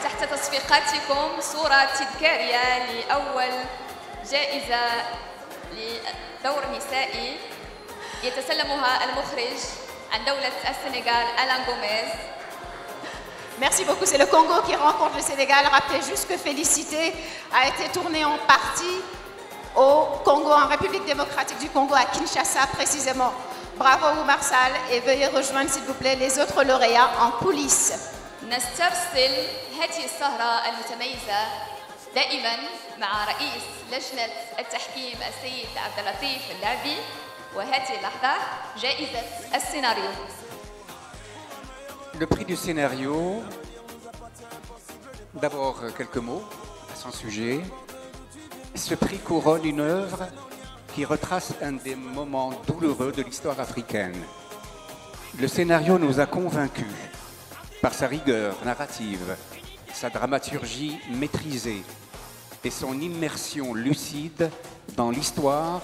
تحت تصفيقاتكم صورة تذكارية لأول جائزة لدور نسائي يتسلمها المخرج عن دولة السنغال ألان غوميز. Merci beaucoup. C'est le Congo qui rencontre le Sénégal. Rappelez juste que Félicité a été tournée en partie au Congo, en République démocratique du Congo, à Kinshasa précisément. Bravo Oumar Sall et veuillez rejoindre s'il vous plaît les autres lauréats en coulisses. نسترسل هذه السهرة المتميزة دائما مع رئيس لجنة التحكيم السيد عبد اللطيف اللعبي وهذه اللحظة جائزة السيناريو. Le prix du scénario, d'abord quelques mots à son sujet. Ce prix couronne une œuvre qui retrace un des moments douloureux de l'histoire africaine. Le scénario nous a convaincus par sa rigueur narrative, sa dramaturgie maîtrisée et son immersion lucide dans l'histoire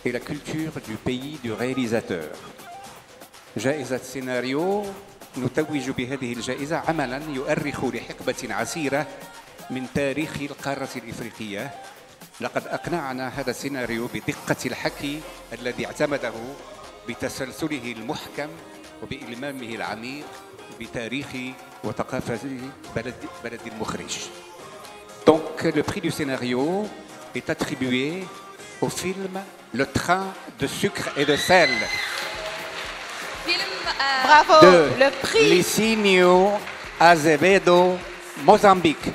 et la culture du pays du réalisateur. جائزة سيناريو نتوج بهذه الجائزة عملا يؤرخ لحقبة عسيرة من تاريخ القارة الإفريقية. لقد أقنعنا هذا السيناريو بدقة الحكي الذي اعتمده بتسلسله المحكم وبإلمامه العميق بتاريخ وثقافة بلد المخرج. Donc le prix du scénario est attribué au film Le Train de sucre et de sel. Bravo, de le prix. Licinio Azevedo, Mozambique.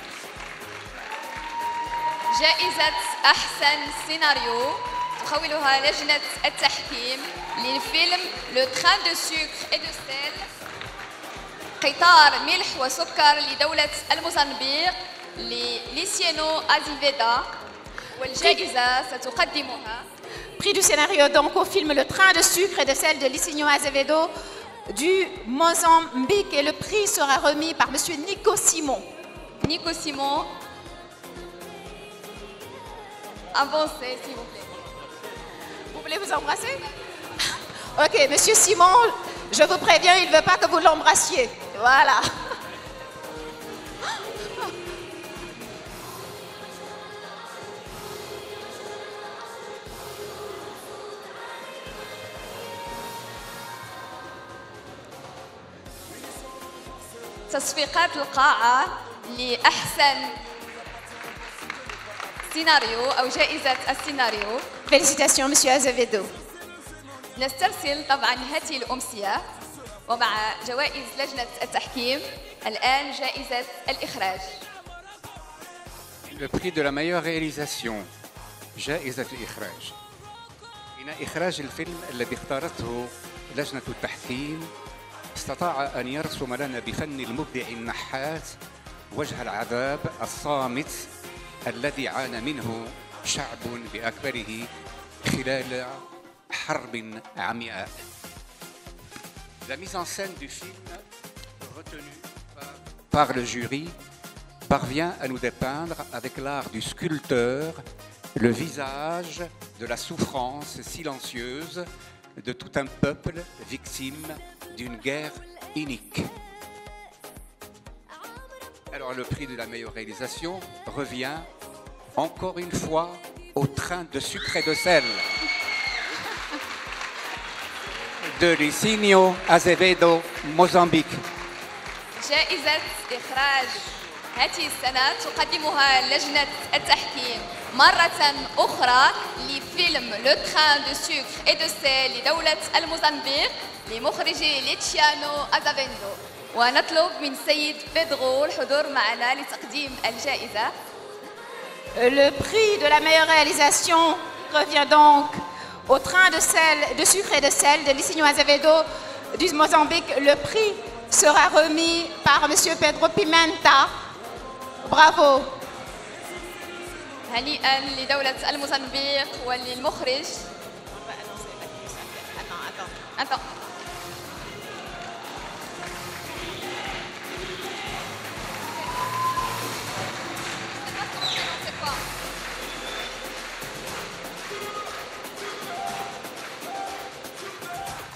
جائزة أحسن سيناريو تخولها لجنة التحكيم للفيلم لو تران دو سوكر اي دو سيل قطار ملح وسكر لدولة الموزمبيق لليسينو أزيفيدا والجائزة ستقدمها. Prix du scénario donc au film Le Train de sucre et de sel de Licinio Azevedo du Mozambique et le prix sera remis par monsieur Nico Simon. Nico Simon, avancez s'il vous plaît. Vous voulez vous embrasser? Ok, monsieur Simon, je vous préviens, il ne veut pas que vous l'embrassiez. Voilà. تصفيقات القاعة لأحسن سيناريو أو جائزة السيناريو. Félicitations, monsieur Azevedo. نسترسل طبعا هذه الأمسية ومع جوائز لجنة التحكيم. الآن جائزة الإخراج. Le prix de la meilleure réalisation, جائزة الإخراج. إن إخراج الفيلم الذي اختارته لجنة التحكيم استطاع أن يرسم لنا بفن المبدع النحات وجه العذاب الصامت الذي عانى منه شعب بأكبره خلال حرب عمياء. La mise en scène du film retenue par le jury parvient à nous dépeindre avec l'art du sculpteur le visage de la souffrance silencieuse de tout un peuple victime d'une guerre inique. Alors le prix de la meilleure réalisation revient encore une fois au Train de sucre et de sel de Licinio Azevedo, Mozambique. جائزة إخراج هذه السنة تقدمها لجنة التحكيم مرة أخرى لفيلم لو تران دو سوكر اي دو سيل لدولة الموزمبيق لمخرجي ليتشيانو أزافيندو. ونطلب من السيد بيدرو الحضور معنا لتقديم الجائزة. Le prix de la meilleure réalisation revient donc au Train de sucre et de sel de Licinio Azevedo du Mozambique. Le prix sera remis par monsieur Pedro Pimenta. Bravo. هنيئا لدولة الموزمبيق وللمخرج. Attends.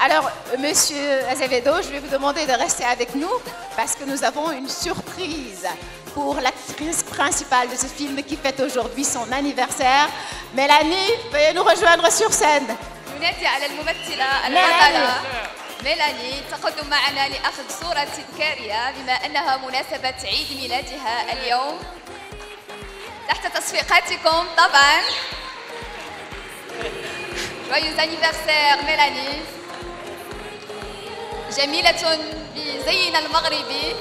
Alors, monsieur Azevedo, je vais vous demander de rester avec nous parce que nous avons une surprise pour l'actrice principale de ce film qui fête aujourd'hui son anniversaire. Mélanie, veuillez nous rejoindre sur scène. ننادي على الممثلة البطلة ميلاني تقدم معنا لأخذ صورة تذكارية بما أنها مناسبة عيد ميلادها اليوم. تحت تصفيقاتكم طبعا. Joyeux anniversaire ميلاني. جميلة بزينا المغربي.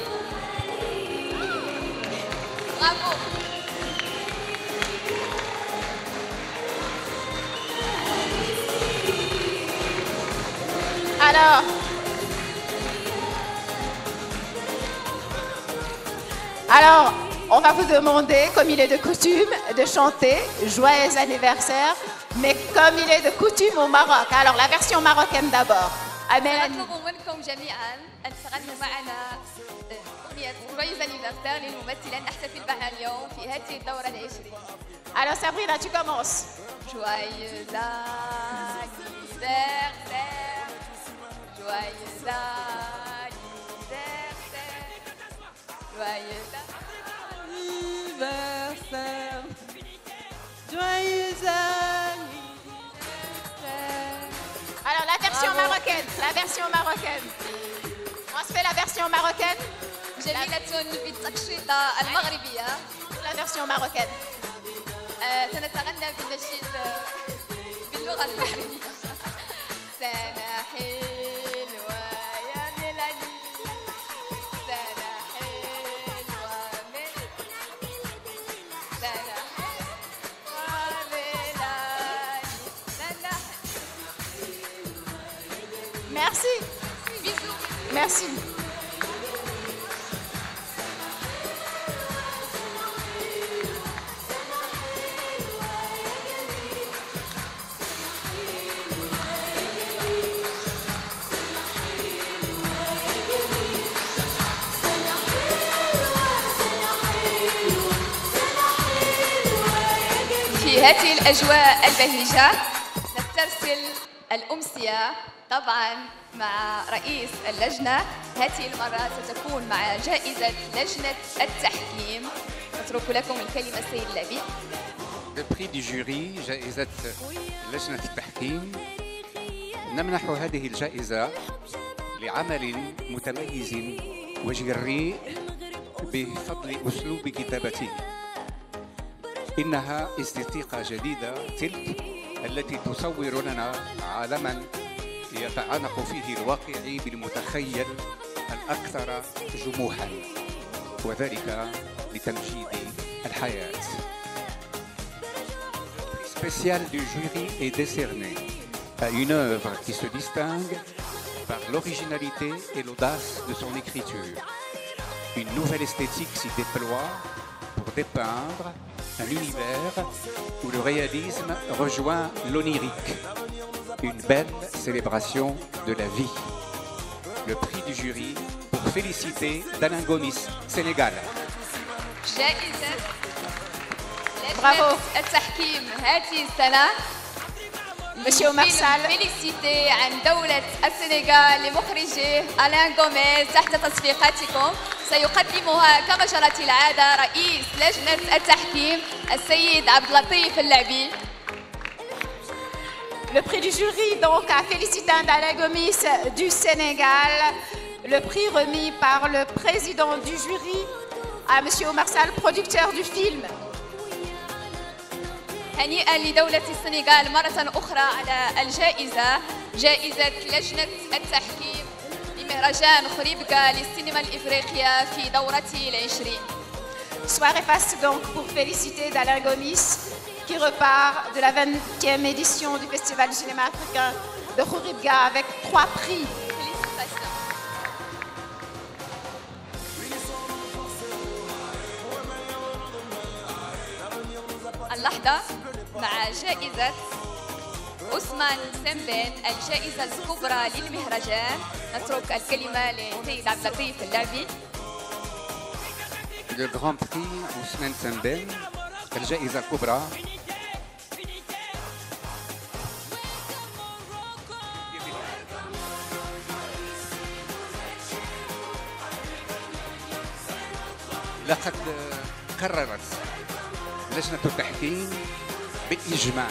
برافو. Alors, Alors, on va vous demander, comme il est de coutume, de chanter Joyeux anniversaire, mais comme il est de coutume au Maroc. Alors, la version marocaine d'abord. نطلب منكم جميعا أن تغنوا معنا أغنية جويز أنيفرسير للممثلة نحتفل بها اليوم في هذه الدورة العشرين. Alors Sabrina, tu commences. Joyeux anniversaire, joyeux anniversaire, joyeux anniversaire, joyeux anniversaire. Alors la version marocaine, la version marocaine. On se fait la version marocaine. جميلة بالتقشيطة المغربية. La version marocaine. سنتغنى بالنشيد باللغة المغربية. سنة حلوة يا ميلاني، سنة حلوة سنة حلوة ميلاني، سنة. Merci. Bisous. Merci. في هذه الأجواء البهيجة نسترسل الأمسية طبعا مع رئيس اللجنة. هذه المرة ستكون مع جائزة لجنة التحكيم. أترك لكم الكلمة السيد اللبيب. Le prix du jury جائزة لجنة التحكيم. نمنح هذه الجائزة لعمل متميز وجريء بفضل أسلوب كتابته. إنها استثيقة جديدة تلك التي تصور لنا عالماً يتعانق فيه الواقع بالمتخيل الأكثر جموحاً، وذلك لتمجيد الحياة. Spécial du jury est décerné à une œuvre qui se distingue par l'originalité et l'audace de son écriture. Une nouvelle esthétique s'y déploie pour dépeindre un univers où le réalisme rejoint l'onirique. Une belle célébration de la vie. Le prix du jury pour féliciter Dalain Gomis, Sénégal. Bravo. التحكيم هذه السنة. Monsieur Marsal. فيليسيتي عن دولة السنغال لمخرجه ألان غوميز تحت تصفيقاتكم. سيقدمها كما جرت العادة رئيس لجنة التحكيم السيد عبد اللطيف اللعبي. Le prix du jury donc à Félicitin Dalain Gomis du Sénégal. Le prix remis par le président du jury à Monsieur Omar Sall, producteur du film. هنيئا لدولة السنغال مرة أخرى على الجائزة، جائزة لجنة التحكيم لمهرجان خريبكا للسينما الإفريقية في دورته العشرين. Soirée faste donc pour féliciter Dalain Gomis qui repart de la 20e édition du Festival du cinéma africain de Khouribga avec 3 prix. Félicitations. اللحظة مع جائزة عثمان سمبين الجائزة الكبرى للمهرجان. نترك الكلمة للسيد عبد اللطيف اللعبي. Le Grand Prix Ousmane Sembène, الجائزة الكبرى. لقد قررت لجنة التحكيم بالإجماع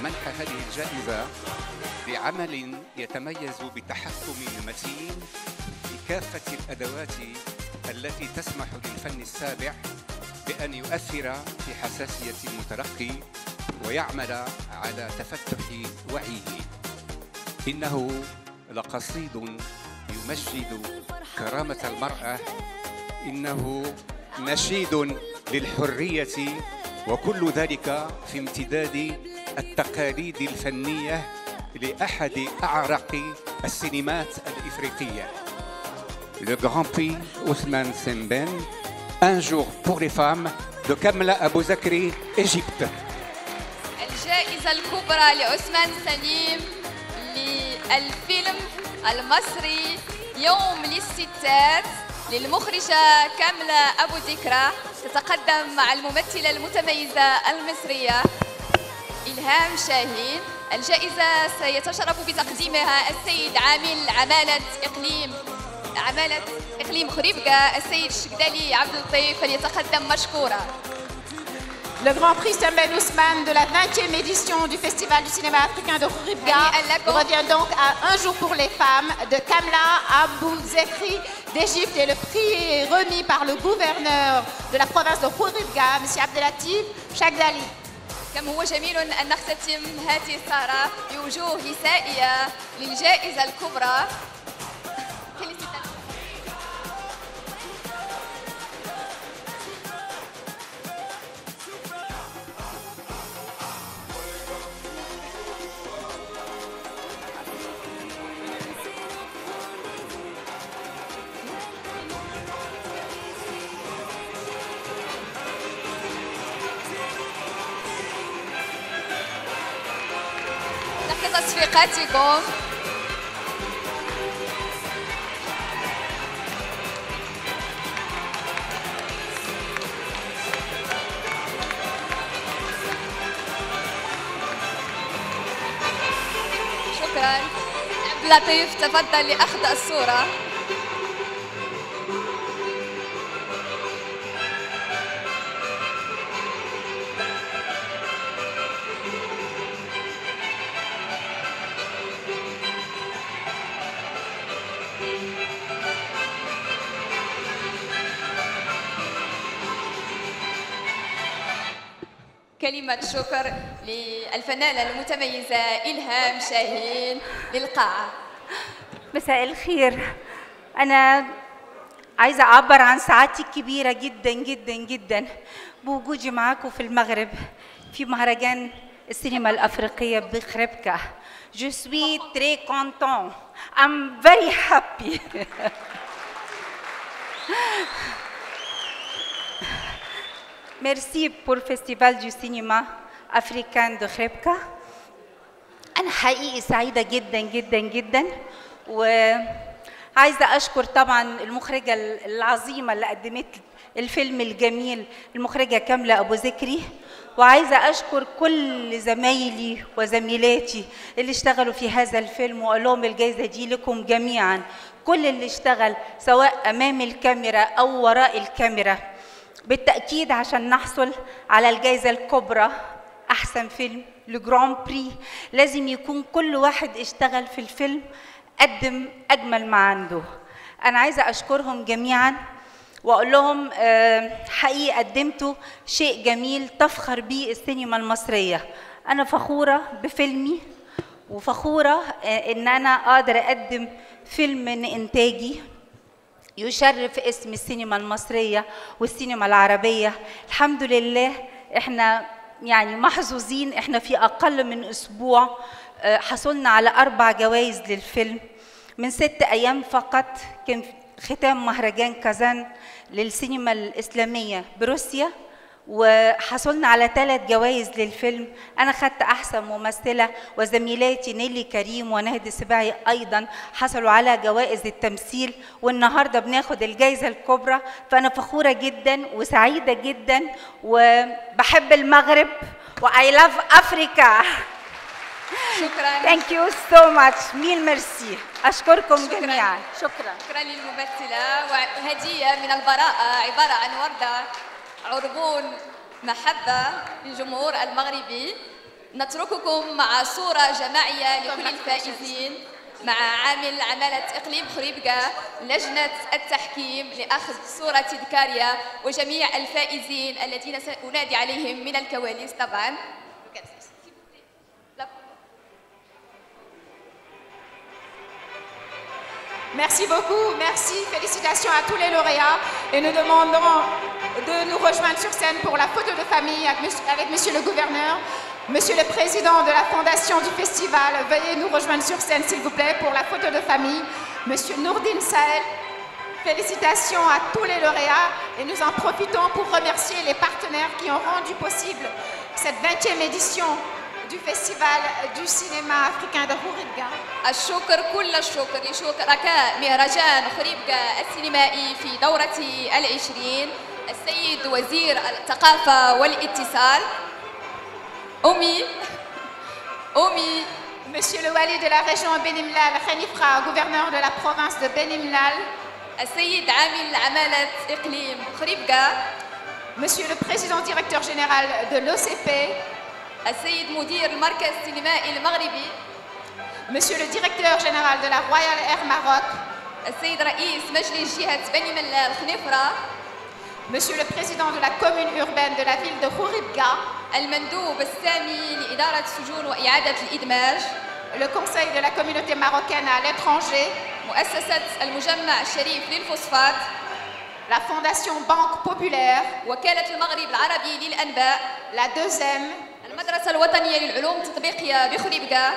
منح هذه الجائزة لعمل يتميز بالتحكم المتين بكافة الأدوات التي تسمح للفن السابع بأن يؤثر في حساسية المتلقي ويعمل على تفتح وعيه. إنه لقصيد يمجد كرامة المرأة، إنه نشيد للحرية، وكل ذلك في امتداد التقاليد الفنية لأحد أعرق السينمات الإفريقية. Le Grand Prix Ousmane Sembène Un jour pour les femmes de Kamla Abou Zakri, Égypte. الجائزة الكبرى لعثمان سليم للفيلم المصري يوم للستات للمخرجة كاملة أبو ذكرى، تتقدم مع الممثلة المتميزة المصرية إلهام شاهين. الجائزة سيتشرف بتقديمها السيد عامل عمالة إقليم خريبكا السيد الشقدالي عبد اللطيف، فليتقدم مشكورا. Le Grand Prix Sembène Ousmane de la 20e édition du Festival du cinéma africain de Khouribga revient donc à Un jour pour les femmes de Kamla Abou Zekri d'Égypte, et le prix est remis par le gouverneur de la province de Khouribga, M. Abdelatif Chagdali. كم هو جميل أن نختتم هذه السهرة بوجوه نسائية للجائزة الكبرى. تصفيقاتكم. شكرا. عبد اللطيف تفضل لأخذ الصورة. كلمة شكر للفنانة المتميزة إلهام شاهين للقاعة. مساء الخير. أنا عايزة أعبر عن سعادتي الكبيرة جدا جدا جدا بوجودي معاكم في المغرب في مهرجان السينما الأفريقية بخريبكا. Je suis très content. I'm very happy. Merci pour le Festival du cinéma africain de Khouribga. أنا حقيقي سعيدة جدا جدا جدا، وعايزة أشكر طبعا المخرجة العظيمة اللي قدمت الفيلم الجميل، المخرجة كاملة أبو ذكري، وعايزة أشكر كل زمايلي وزميلاتي اللي اشتغلوا في هذا الفيلم، وأقول لهم الجائزة دي لكم جميعا، كل اللي اشتغل سواء أمام الكاميرا أو وراء الكاميرا. بالتأكيد عشان نحصل على الجائزة الكبرى أحسن فيلم لجران بري لازم يكون كل واحد اشتغل في الفيلم قدم أجمل ما عنده. أنا عايزة أشكرهم جميعا وأقول لهم حقيقة قدمتوا شيء جميل تفخر به السينما المصرية. أنا فخورة بفيلمي وفخورة إن أنا أقدر أقدم فيلم من إنتاجي يشرف اسم السينما المصرية والسينما العربية. الحمد لله احنا يعني محظوظين، احنا في أقل من أسبوع حصلنا على 4 جوائز للفيلم. من 6 أيام فقط كان ختام مهرجان كازان للسينما الإسلامية بروسيا، وحصلنا على 3 جوائز للفيلم. أنا خدت أحسن ممثلة، وزميلاتي نيلي كريم ونهد السباعي أيضا حصلوا على جوائز التمثيل، والنهاردة بناخد الجائزة الكبرى. فأنا فخورة جدا وسعيدة جدا وبحب المغرب و I love Africa. شكرا. Thank you so much. ميل ميرسي. أشكركم جميعا. شكرا للممثلة. وهدية من البراءة عبارة عن وردة عربون محبة للجمهور المغربي. نترككم مع صورة جماعية لكل الفائزين مع عامل عمالة إقليم خريبكا، لجنة التحكيم لأخذ صورة تذكارية، وجميع الفائزين الذين سأنادي عليهم من الكواليس طبعا. Merci beaucoup, merci, félicitations à tous les lauréats, et nous demandons de nous rejoindre sur scène pour la photo de famille avec monsieur le gouverneur, monsieur le président de la fondation du festival. Veuillez nous rejoindre sur scène s'il vous plaît pour la photo de famille. Monsieur Nourdine Sahel, Félicitations à tous les lauréats et nous en profitons pour remercier les partenaires qui ont rendu possible cette 20e édition du Festival du cinéma africain de Khouribga. الشكر كل الشكر لشركاء مهرجان خوريبكا السينمائي في دورته العشرين السيد وزير الثقافة والاتصال أمي Monsieur le Wali de la région Benimlal, Khanifra, gouverneur de la province de Benimlal, السيد عامل عمالة إقليم خوريبكا Monsieur le président directeur général de l'OCP, السيد مدير المركز السينمائي المغربي Monsieur le directeur général de la Royal Air Maroc, السيد رئيس مجلس جهة بني ملال خنيفرة Monsieur le président de la commune urbaine de la ville de Khouribga, المندوب السامي لإدارة السجون وإعادة الإدماج le conseil de la communauté marocaine à l'étranger, مؤسسة المجمع الشريف للفوسفات la fondation Banque Populaire, وكالة المغرب العربي للأنباء la deuxième, المدرسة الوطنية للعلوم التطبيقية بخوريبكا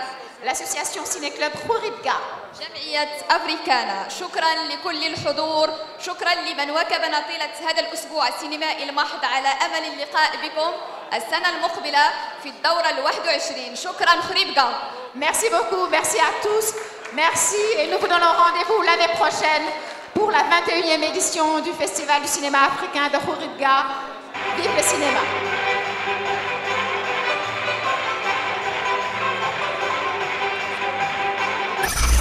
l'association Ciné-Club Khouribga, جمعية أفريكانا. شكرا لكل الحضور، شكرا لمن وكبنا طيلة هذا الأسبوع السينمائي المحض على أمل اللقاء بكم السنة المقبلة في الدورة ال21. شكرا خوريبكا. Merci beaucoup, merci à tous, merci et nous vous donnons rendez-vous l'année prochaine pour la 21e édition du Festival du cinéma africain de Khouribga. Vive le cinéma! you